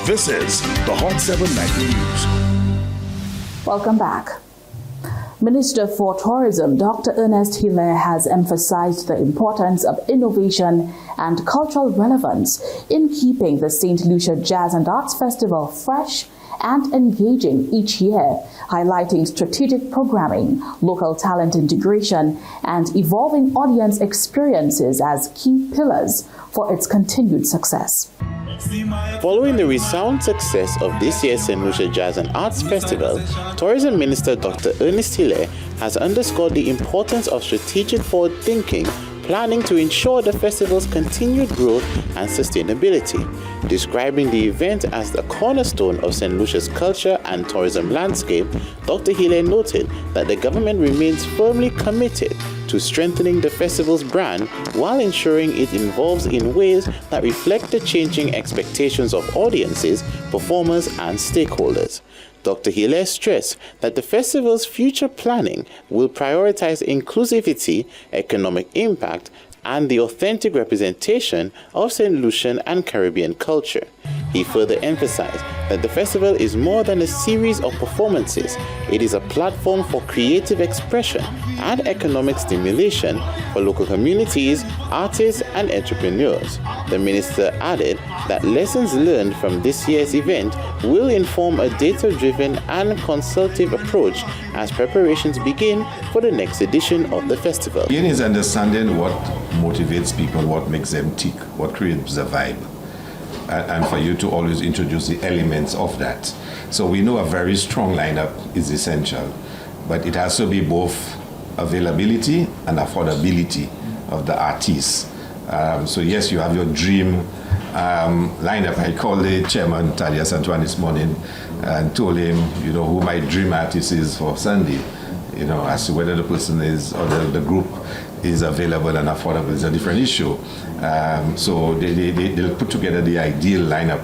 This is the Hot 790 News. Welcome back. Minister for Tourism Dr. Ernest Hilaire has emphasized the importance of innovation and cultural relevance in keeping the Saint Lucia Jazz and Arts Festival fresh and engaging each year, highlighting strategic programming, local talent integration, and evolving audience experiences as key pillars for its continued success. Following the resound success of this year's Saint Lucia Jazz and Arts Festival, Tourism Minister Dr. Ernest Hilaire has underscored the importance of strategic forward-thinking planning to ensure the festival's continued growth and sustainability. Describing the event as the cornerstone of Saint Lucia's culture and tourism landscape, Dr. Hilaire noted that the government remains firmly committed to strengthening the festival's brand while ensuring it evolves in ways that reflect the changing expectations of audiences, performers, and stakeholders. Dr. Hilaire stressed that the festival's future planning will prioritize inclusivity, economic impact, and the authentic representation of St. Lucian and Caribbean culture. He further emphasized that the festival is more than a series of performances. It is a platform for creative expression and economic stimulation for local communities, artists, and entrepreneurs. The minister added that lessons learned from this year's event will inform a data-driven and consultative approach as preparations begin for the next edition of the festival. Again, is understanding what motivates people, what makes them tick, what creates a vibe. And for you to always introduce the elements of that. So we know a very strong lineup is essential, but it has to be both availability and affordability of the artists. So yes, you have your dream lineup. I called the chairman, Thaddeus Antoine, this morning and told him, who my dream artist is for Sunday. As to whether the person is or the group is available and affordable is a different issue. So they'll put together the ideal lineup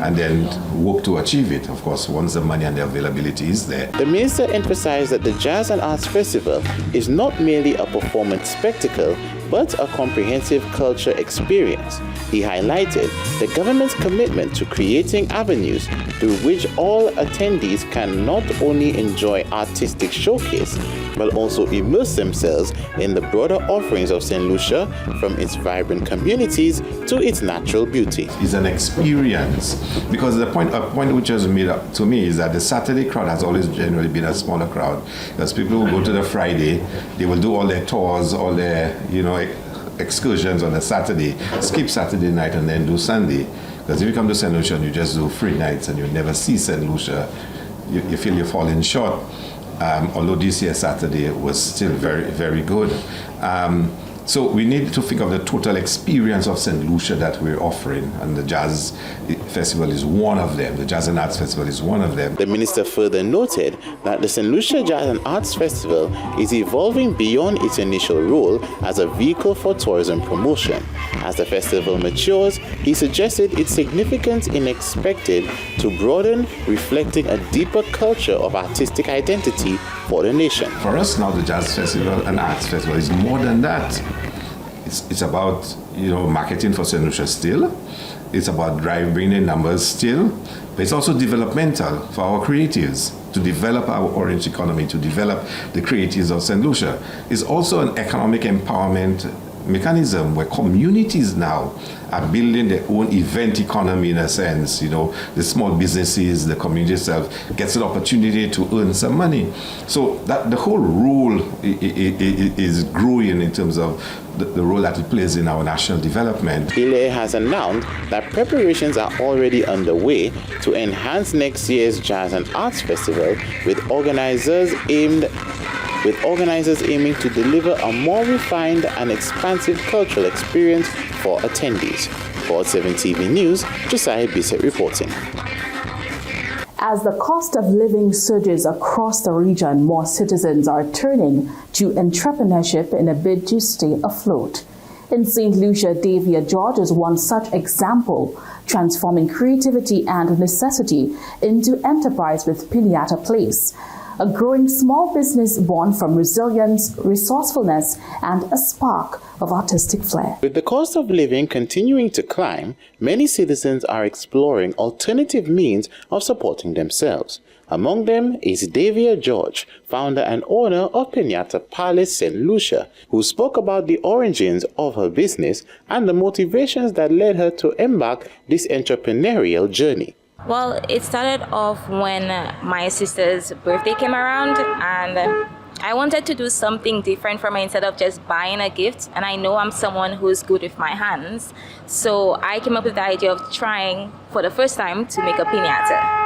and then work to achieve it, of course, once the money and the availability is there. The minister emphasized that the Jazz and Arts Festival is not merely a performance spectacle, but a comprehensive culture experience. He highlighted the government's commitment to creating avenues through which all attendees can not only enjoy artistic showcase, but also immerse themselves in the broader offerings of St. Lucia, from its vibrant communities to its natural beauty. It's an experience, because a point which was made up to me is that the Saturday crowd has always generally been a smaller crowd, because people who go to the Friday, they will do all their tours, all their excursions on a Saturday, skip Saturday night and then do Sunday. Because if you come to St. Lucia and you just do 3 nights and you never see St. Lucia, you feel you're falling short. Although this year Saturday was still very, very good. So we need to think of the total experience of St. Lucia that we're offering, and the Jazz Festival is one of them. The Jazz and Arts Festival is one of them. The minister further noted that the St. Lucia Jazz and Arts Festival is evolving beyond its initial role as a vehicle for tourism promotion. As the festival matures, he suggested its significance is expected to broaden, reflecting a deeper culture of artistic identity for the nation. For us now, the Jazz Festival and Arts Festival is more than that. It's about marketing for St. Lucia still. It's about bringing numbers still, but it's also developmental for our creatives, to develop our orange economy, to develop the creatives of St. Lucia. It's also an economic empowerment mechanism where communities now are building their own event economy in a sense. The small businesses, the community itself gets an opportunity to earn some money. So that the whole role is growing in terms of the role that it plays in our national development. Hilaire has announced that preparations are already underway to enhance next year's Jazz and Arts Festival, with organizers aiming to deliver a more refined and expansive cultural experience for attendees. For 7 TV News, Josiah Bissett reporting. As the cost of living surges across the region, more citizens are turning to entrepreneurship in a bid to stay afloat. In St. Lucia, Davia George is one such example, transforming creativity and necessity into enterprise with Piniata Place. a growing small business born from resilience, resourcefulness, and a spark of artistic flair. With the cost of living continuing to climb, many citizens are exploring alternative means of supporting themselves. Among them is Davia George, founder and owner of Piñata Palace Saint Lucia, who spoke about the origins of her business and the motivations that led her to embark this entrepreneurial journey. Well, it started off when my sister's birthday came around, and I wanted to do something different for her instead of just buying a gift. And I know I'm someone who's good with my hands, so I came up with the idea of trying for the first time to make a piñata.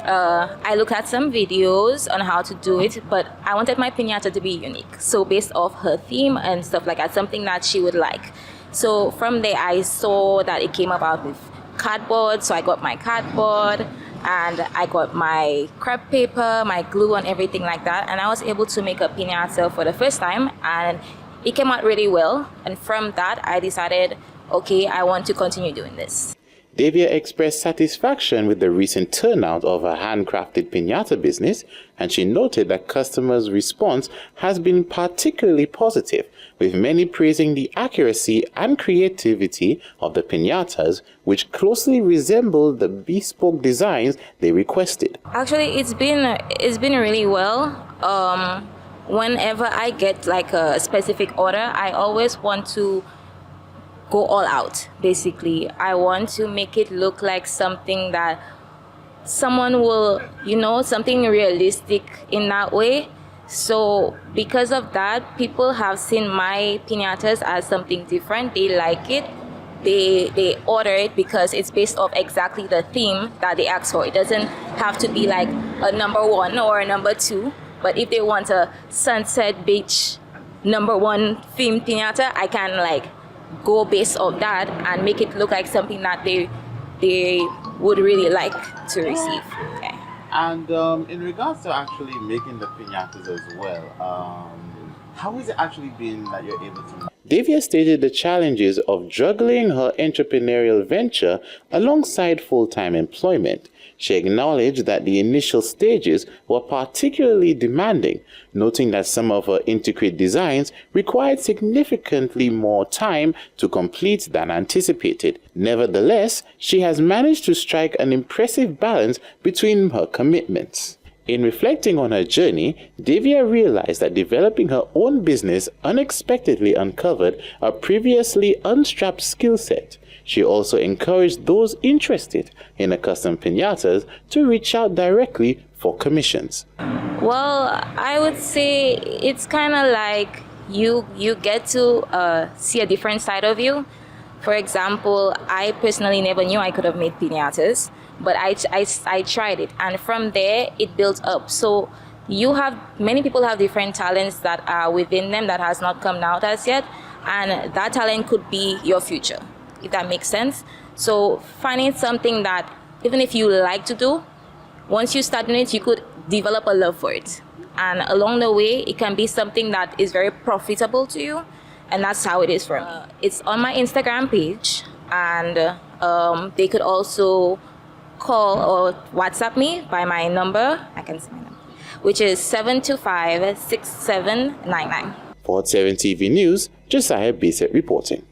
I looked at some videos on how to do it, but I wanted my piñata to be unique. So based off her theme and stuff like that, something that she would like. So from there, I saw that it came about with cardboard. So I got my cardboard and I got my crepe paper, my glue and everything like that. And I was able to make a piñata for the first time, and it came out really well. And from that, I decided, okay, I want to continue doing this. Davia expressed satisfaction with the recent turnout of her handcrafted piñata business, and she noted that customers' response has been particularly positive, with many praising the accuracy and creativity of the piñatas, which closely resemble the bespoke designs they requested. Actually, it's been really well. Whenever I get like a specific order, I always want to go all out. Basically, I want to make it look like something that someone will, something realistic in that way. So because of that, people have seen my piñatas as something different. They like it. They order it because it's based off exactly the theme that they asked for. It doesn't have to be like a number 1 or a number 2. But if they want a sunset beach number 1 theme piñata, I can like go based off that and make it look like something that they would really like to receive. Okay. And in regards to actually making the piñatas as well, how has it actually been that you're able to? Davia stated the challenges of juggling her entrepreneurial venture alongside full-time employment. She acknowledged that the initial stages were particularly demanding, noting that some of her intricate designs required significantly more time to complete than anticipated. Nevertheless, she has managed to strike an impressive balance between her commitments. In reflecting on her journey, Davia realized that developing her own business unexpectedly uncovered a previously unstrapped skill set. She also encouraged those interested in a custom piñatas to reach out directly for commissions. Well, I would say it's kind of like you get to see a different side of you. For example, I personally never knew I could have made piñatas, but I tried it, and from there it built up. So many people have different talents that are within them that has not come out as yet, and that talent could be your future, if that makes sense. So finding something that even if you like to do, once you start doing it, you could develop a love for it. And along the way, it can be something that is very profitable to you. And that's how it is for me. It's on my Instagram page, and they could also call or WhatsApp me by my number. I can say my number, which is 725-6799. For 7 TV News, Josiah Bissett reporting.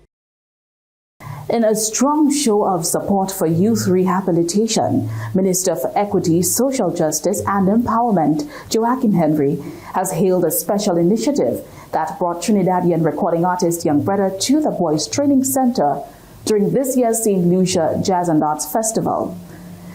In a strong show of support for youth rehabilitation, Minister for Equity, Social Justice and Empowerment, Joachim Henry, has hailed a special initiative that brought Trinidadian recording artist Young Brother to the Boys Training Center during this year's Saint Lucia Jazz and Arts Festival.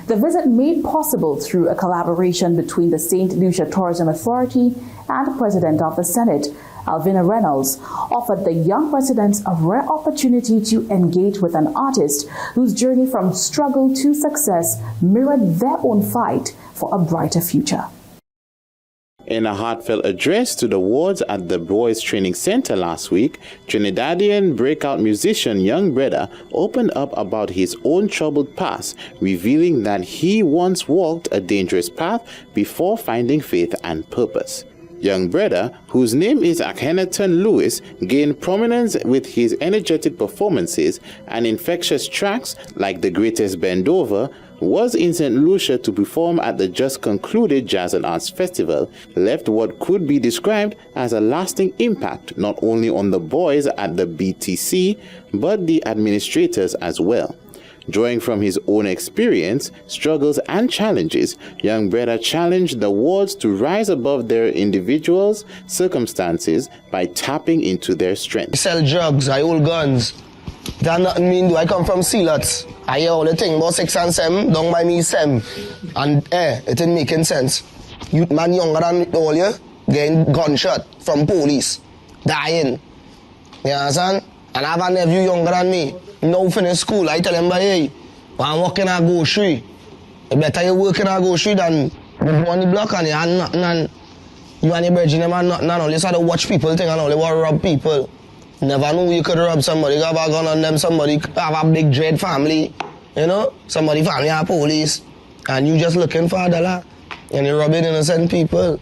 The visit made possible through a collaboration between the Saint Lucia Tourism Authority and President of the Senate, Alvina Reynolds, offered the young residents a rare opportunity to engage with an artist whose journey from struggle to success mirrored their own fight for a brighter future. In a heartfelt address to the wards at the Boys Training Center last week, Trinidadian breakout musician Young Brother opened up about his own troubled past, revealing that he once walked a dangerous path before finding faith and purpose. Young Brother, whose name is Akhenaton Lewis, gained prominence with his energetic performances and infectious tracks like The Greatest Bend Over, was in Saint Lucia to perform at the just concluded Jazz and Arts Festival, left what could be described as a lasting impact not only on the boys at the BTC, but the administrators as well. Drawing from his own experience, struggles, and challenges, Young Brother challenged the wards to rise above their individuals' circumstances by tapping into their strengths. I sell drugs, I hold guns. That nothing mean do I come from Sealots. I hear all the thing about 6 and 7, don't buy me 7. And it ain't making sense. Youth man younger than all you, getting gunshot from police, dying. You understand? And I have a nephew younger than me. Now finish school, I tell him, hey, when I'm working at grocery, it's better you working at grocery than you on the block and you have nothing and you and your brethren have nothing and all. You start to watch people thing and all, they want to rob people. Never know you could rob somebody, have a gun on them, somebody have a big dread family, you know, somebody family have police, and you just looking for a dollar, and you're robbing innocent people.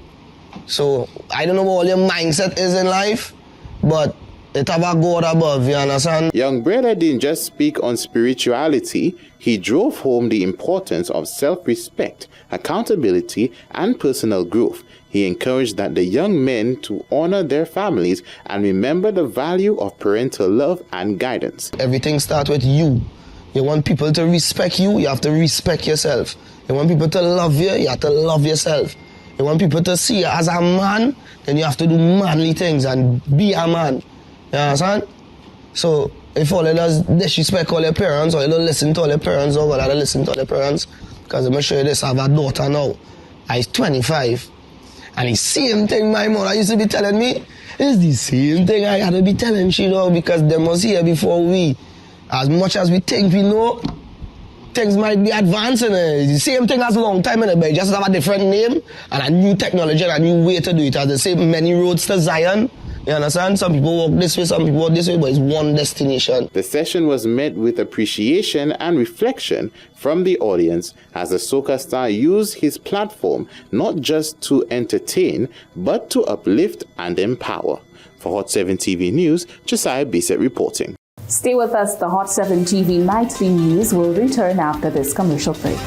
So, I don't know what all your mindset is in life, but it have a God above, you understand? Young Brother didn't just speak on spirituality, he drove home the importance of self-respect, accountability, and personal growth. He encouraged that the young men to honor their families and remember the value of parental love and guidance. Everything starts with you. You want people to respect you, you have to respect yourself. You want people to love you, you have to love yourself. You want people to see you as a man, then you have to do manly things and be a man. You understand? So, if all of us disrespect all their parents, or you don't listen to all their parents, or whatever, listen to all their parents, because I'm going to show you this, I have a daughter now. She's 25. And the same thing my mother used to be telling me, it's the same thing I had to be telling she now, because they must hear before we. As much as we think we know, things might be advancing. It's the same thing as a long time in it, but it just have a different name and a new technology and a new way to do it. As they say, many roads to Zion. You understand? Some people walk this way, some people walk this way, but it's one destination. The session was met with appreciation and reflection from the audience as the soca star used his platform not just to entertain, but to uplift and empower. For Hot 7 TV News, Josiah Bissett reporting. Stay with us. The Hot 7 TV Nightly News will return after this commercial break.